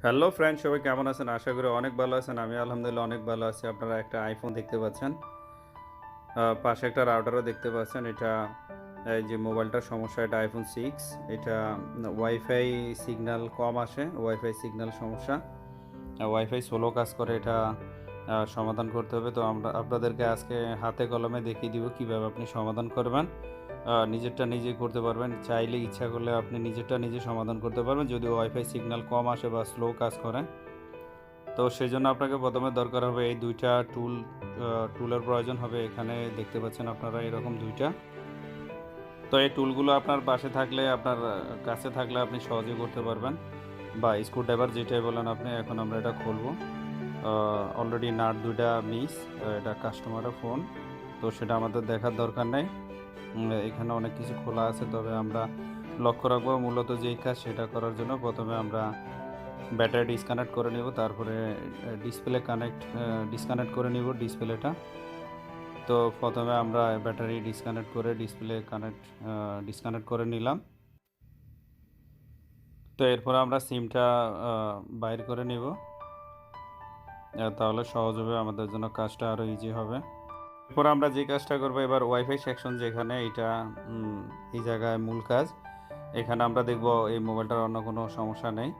Hello friend, সবাই কেমন আছেন? আশা করি অনেক ভালো আছেন। আমি আলহামদুলিল্লাহ অনেক ভালো আছি। আপনারা একটা আইফোন দেখতে পাচ্ছেন। পাশে একটা রাউটারও দেখতে পাচ্ছেন। এটা এই যে মোবাইলটার সমস্যা, এটা iPhone 6। এটা ওয়াইফাই সিগন্যাল কম আসে, ওয়াইফাই সিগন্যাল সমস্যা। ওয়াইফাই স্লো কাজ করে, এটা সমাধান করতে হবে। তো আমরা আপনাদেরকে আজকে হাতে কলমে দেখিয়ে দিব কীভাবে আপনি সমাধান করবেন। নিজেরটা নিজেই করতে পারবেন। চাইলে ইচ্ছা করলে আপনি নিজেরটা নিজে সমাধান করতে পারবেন যদি ওয়াইফাই সিগন্যাল কম আসে বা স্লো কাজ করে। তো সেজন্য আপনাকে প্রথমে দরকার হবে এই দুইটা টুলের প্রয়োজন হবে। এখানে দেখতে পাচ্ছেন আপনারা এরকম দুইটা। তো এই টুলগুলো আপনার পাশে থাকলে, আপনার কাছে থাকলে আপনি সহজেই করতে পারবেন, বা স্ক্রুড্রাইভার যেটাই বলেন আপনি। এখন আমরা এটা খুলবো। অলরেডি নাট দুইটা মিস, এটা কাস্টমারের ফোন, তো সেটা আমাদের দেখার দরকার নেই। এখানে অনেক কিছু খোলা আছে, তবে আমরা লক্ষ্য রাখবো মূলত যেই কাজ সেটা করার জন্য প্রথমে আমরা ব্যাটারি ডিসকানেক্ট করে নিব, তারপরে ডিসকানেক্ট করে নিব ডিসপ্লেটা। তো প্রথমে আমরা ব্যাটারি ডিসকানেক্ট করে ডিসকানেক্ট করে নিলাম। তো এরপর আমরা সিমটা বাইর করে নিব, তাহলে সহজ হবে আমাদের জন্য, কাজটা আরও ইজি হবে। এরপর আমরা যে কাজটা করবো এবার, ওয়াইফাই সেকশন যেখানে, এটা এই জায়গায় মূল কাজ। এখানে আমরা দেখব এই মোবাইলটার অন্য কোনো সমস্যা নেই।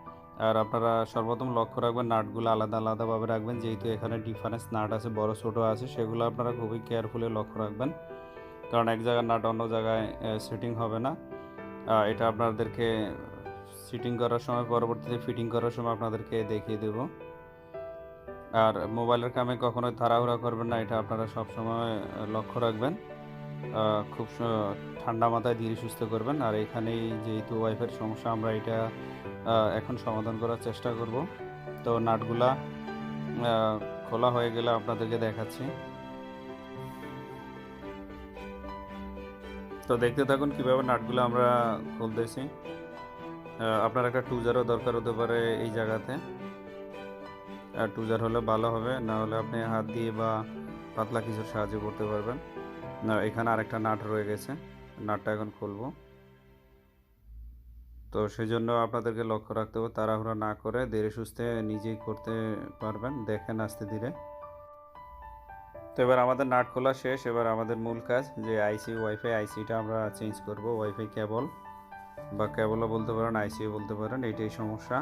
আর আপনারা সর্বপ্রথম লক্ষ্য রাখবেন নাটগুলো আলাদা আলাদাভাবে রাখবেন, যেহেতু এখানে ডিফারেন্স নাট আছে, বড় ছোটো আছে, সেগুলো আপনারা খুবই কেয়ারফুলি লক্ষ্য রাখবেন, কারণ এক জায়গার নাট অন্য জায়গায় সেটিং হবে না। এটা আপনাদেরকে সিটিং করার সময়, পরবর্তীতে ফিটিং করার সময় আপনাদেরকে দেখিয়ে দেব। আর মোবাইলের কামে কখনোই তাড়াহুড়া করবেন না, এটা আপনারা সবসময় লক্ষ্য রাখবেন। খুব ঠান্ডা মাথায় ধীরে সুস্থে করবেন। আর এখানেই যেহেতু ওয়াইফাইয়ের সমস্যা, আমরা এটা এখন সমাধান করার চেষ্টা করব। তো নাটগুলা খোলা হয়ে গেলে আপনাদেরকে দেখাচ্ছি। তো দেখতে থাকুন কিভাবে নাটগুলো আমরা খুলতেছি। আপনার একটা টুজারও দরকার হতে পারে এই জায়গাতে। টুজার হলে ভালো হবে, না হলে আপনি হাত দিয়ে বা পাতলা কিছুর সাহায্যে করতে পারবেন। না, এখানে আরেকটা নাট রয়ে গেছে, নাটটা এখন খুলবো। তো সেই জন্য আপনাদেরকে লক্ষ্য রাখতে হবে, তাড়াহুড়া না করে ধীরে সুস্থে নিজেই করতে পারবেন, দেখেন আস্তে ধীরে। তো এবার আমাদের নাট খোলা শেষ। এবার আমাদের মূল কাজ, যে ওয়াইফাই আইসিটা আমরা চেঞ্জ করব। ওয়াইফাই কেবল, বা কেবলও বলতে পারেন, আইসিও বলতে পারেন, এইটাই সমস্যা।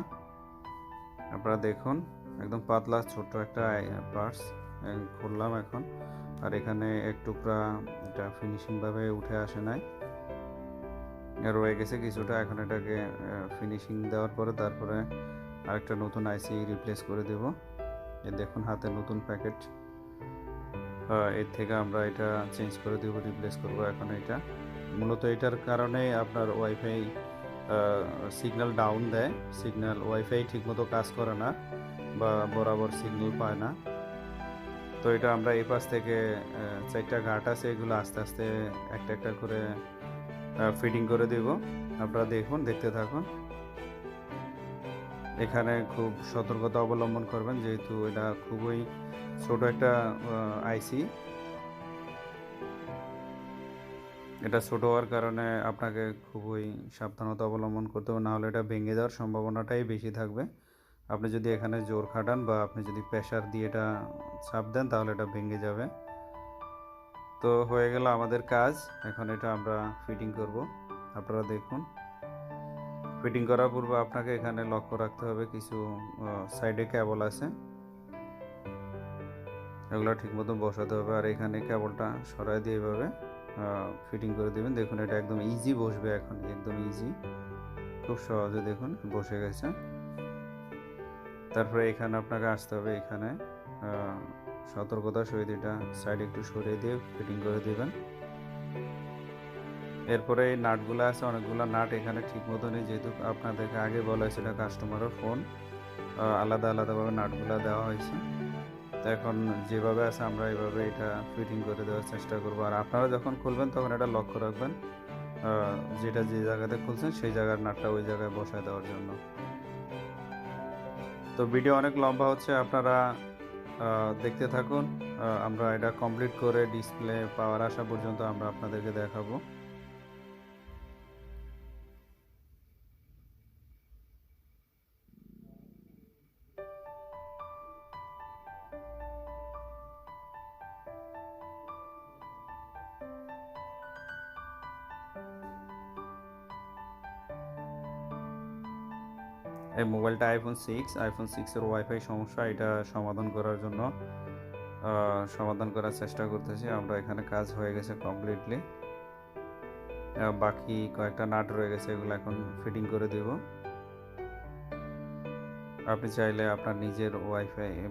আপনারা দেখুন, একদম পাতলা ছোট্ট একটা পার্টস খুললাম এখন। আর এখানে এক টুকরা এটা ফিনিশিংভাবে উঠে আসে নাই, রয়ে গেছে কিছুটা। এখন এটাকে ফিনিশিং দেওয়ার পরে তারপরে আরেকটা নতুন আইসি রিপ্লেস করে দেব। এই দেখুন হাতে নতুন প্যাকেট, এর থেকে আমরা এটা চেঞ্জ করে দেব, রিপ্লেস করব এখন। এটা মূলত এটার কারণে আপনার ওয়াইফাই সিগন্যাল ডাউন দেয়, ওয়াইফাই ঠিকমতো কাজ করে না, বা বরাবর সিগন্যাল পায় না। তো এটা আমরা এই পাশ থেকে 4টা ঘাট আছে, এগুলো আস্তে আস্তে একটা একটা করে ফিটিং করে দেব। আপনারা দেখুন, দেখতে থাকুন। এখানে খুব সতর্কতা অবলম্বন করবেন, যেহেতু এটা খুবই ছোট একটা আইসি। এটা ছোট হওয়ার কারণে আপনাকে খুবই সাবধানতা অবলম্বন করতে হবে, নাহলে এটা ভেঙে যাওয়ার সম্ভাবনাটাই বেশি থাকবে। আপনি যদি এখানে জোর খাটান বা আপনি যদি প্রেশার দিয়ে এটা চাপ দেন, তাহলে এটা ভেঙে যাবে। তো হয়ে গেল আমাদের কাজ। এখন এটা আমরা ফিটিং করব। আপনারা দেখুন, ফিটিং করার পূর্বে আপনাকে এখানে লক্ষ্য রাখতে হবে কিছু সাইডে কেবল আছে, এগুলো ঠিকমতো বসাতে হবে। আর এখানে কেবলটা সরাই দিয়ে এভাবে ফিটিং করে দেবেন। দেখুন এটা একদম ইজি বসবে, এখন একদম ইজি, খুব সহজে দেখুন বসে গেছে। তারপরে এখানে আপনাকে আসতে হবে, এখানে সতর্কতার সহিত এটা সাইড একটু সরিয়ে দিয়ে ফিটিং করে দেবেন। এরপরে এই নাটগুলো আছে, অনেকগুলো নাট এখানে ঠিক মতো নেই, যেহেতু আপনাদেরকে আগে বলা হয়েছে এটা কাস্টমারের ফোন, আলাদা আলাদাভাবে নাটগুলো দেওয়া হয়েছে। তো এখন যেভাবে আছে আমরা এইভাবে এটা ফিটিং করে দেওয়ার চেষ্টা করবো। আর আপনারা যখন খুলবেন তখন এটা লক্ষ্য রাখবেন, যেটা যে জায়গাতে খুলছেন সেই জায়গার নাটটা ওই জায়গায় বসায় দেওয়ার জন্য। তো ভিডিও অনেক লম্বা হচ্ছে, আপনারা দেখতে থাকুন। আমরা এটা কমপ্লিট করে ডিসপ্লে পাওয়ার আসা পর্যন্ত আমরা আপনাদেরকে দেখাবো। এই মোবাইলটা আইফোন 6 এর ওয়াইফাই সমস্যা, এটা সমাধান করার চেষ্টা করতেছি আমরা। এখানে কাজ হয়ে গেছে কমপ্লিটলি, বাকি কয়েকটা নাট রয়ে গেছে, এগুলো এখন ফিটিং করে দেব। আপনি চাইলে আপনার নিজের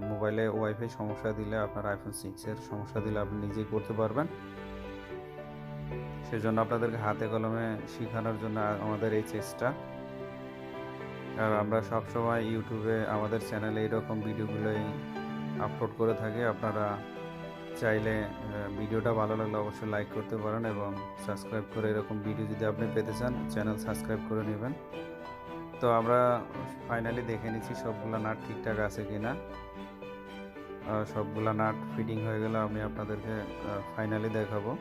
মোবাইলে ওয়াইফাই সমস্যা দিলে, আপনার আইফোন 6 এর সমস্যা দিলে আপনি নিজেই করতে পারবেন। সেজন্য আপনাদেরকে হাতে কলমে শেখানোর জন্য আমাদের এই চেষ্টা। আর আমরা সবসময় ইউটিউবে আমাদের চ্যানেলে এইরকম ভিডিওগুলোই আপলোড করে থাকি। আপনারা চাইলে ভিডিওটা ভালো লাগলে অবশ্যই লাইক করতে পারেন এবং সাবস্ক্রাইব করে এরকম ভিডিও যদি আপনি পেতে চান চ্যানেল সাবস্ক্রাইব করে নেবেন। তো আমরা ফাইনালি দেখে নিচ্ছি সবগুলা নাট ঠিকঠাক আছে কিনা। সবগুলা নাট ফিটিং হয়ে গেলে আমি আপনাদেরকে ফাইনালি দেখাবো।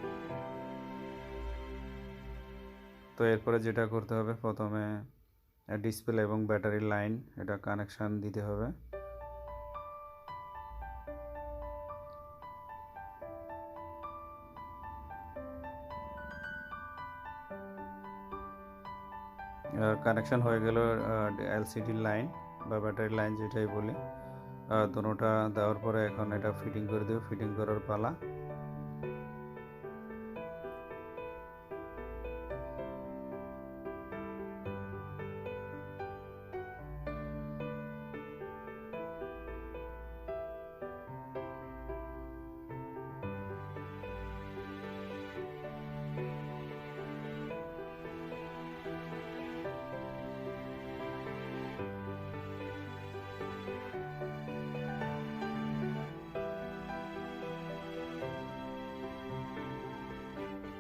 তো এরপরে যেটা করতে হবে, প্রথমে ডিসপ্লে এবং ব্যাটারি লাইন এটা কানেকশান দিতে হবে। কানেকশান হয়ে গেল এলসিডি লাইন বা ব্যাটারি লাইন যেটাই বলি, দুটোটা দেওয়ার পরে এখন এটা ফিটিং করে দেব। ফিটিং করার পালা।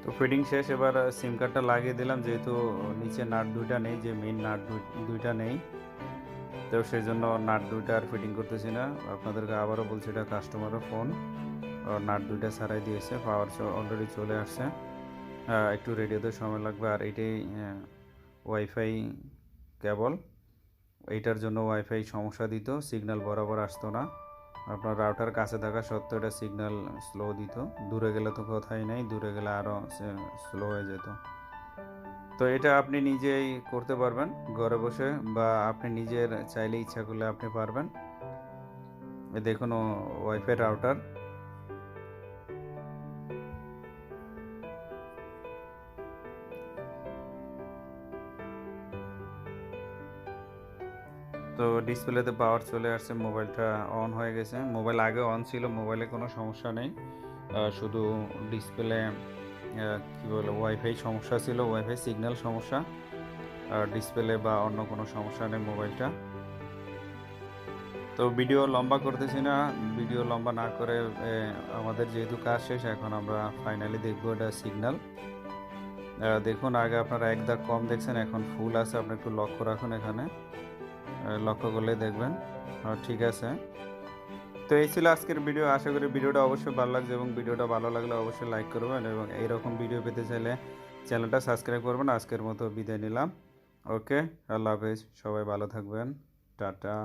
তো ফিটিং শেষ, এবার সিম কার্ডটা লাগিয়ে দিলাম। যেহেতু নিচে নাট দুইটা নেই, যে মেইন নাট দুইটা নেই, তো সেই জন্য নাট দুইটা আর ফিটিং করতেছি না। আপনাদেরকে আবারও বলছি, এটা কাস্টমারের ফোন, নাট দুইটা ছাড়াই দিয়েছে, পাওয়ার অলরেডি চলে আসছে। একটু রেডিওতে সময় লাগবে। আর এটাই ওয়াইফাই কেবল, এইটার জন্য ওয়াইফাই সমস্যা দিত, সিগন্যাল বরাবর আসতো না। আপনার রাউটার কাছে থাকা সত্ত্বেও এটা সিগন্যাল স্লো দিত, দূরে গেলে তো কথাই নেই, দূরে গেলে আরও স্লো হয়ে যেত। তো এটা আপনি নিজেই করতে পারবেন ঘরে বসে, বা আপনি নিজের চাইলে ইচ্ছা করলে আপনি পারবেন। দেখুন ওয়াইফাই রাউটার। তো ডিসপ্লেতে পাওয়ার চলে আসছে, মোবাইলটা অন হয়ে গেছে। মোবাইল আগে অন ছিল, মোবাইলে কোনো সমস্যা নেই, শুধু ডিসপ্লে কী বলে ওয়াইফাই সমস্যা ছিল, ওয়াইফাই সিগন্যাল সমস্যা। ডিসপ্লে বা অন্য কোনো সমস্যা নেই মোবাইলটা। তো ভিডিও লম্বা করতেছি না, ভিডিও লম্বা না করে আমাদের যেহেতু কাজ শেষ, এখন আমরা ফাইনালি দেখবো এটা সিগন্যাল। দেখুন আগে আপনারা এক দাগ কম দেখছেন, এখন ফুল আছে। আপনি একটু লক্ষ্য রাখুন, এখানে লক্ষ্য করলে দেখবেন ঠিক আছে। তো এই ছিল আজকের ভিডিও। আশা করি ভিডিওটা অবশ্যই ভালো লাগছে, এবং ভিডিওটা ভালো লাগলে অবশ্যই লাইক করবেন, এবং এইরকম ভিডিও পেতে চাইলে চ্যানেলটা সাবস্ক্রাইব করবেন। আজকের মতো বিদায় নিলাম। ওকে, আল্লাহ হাফেজ, সবাই ভালো থাকবেন, টাটা।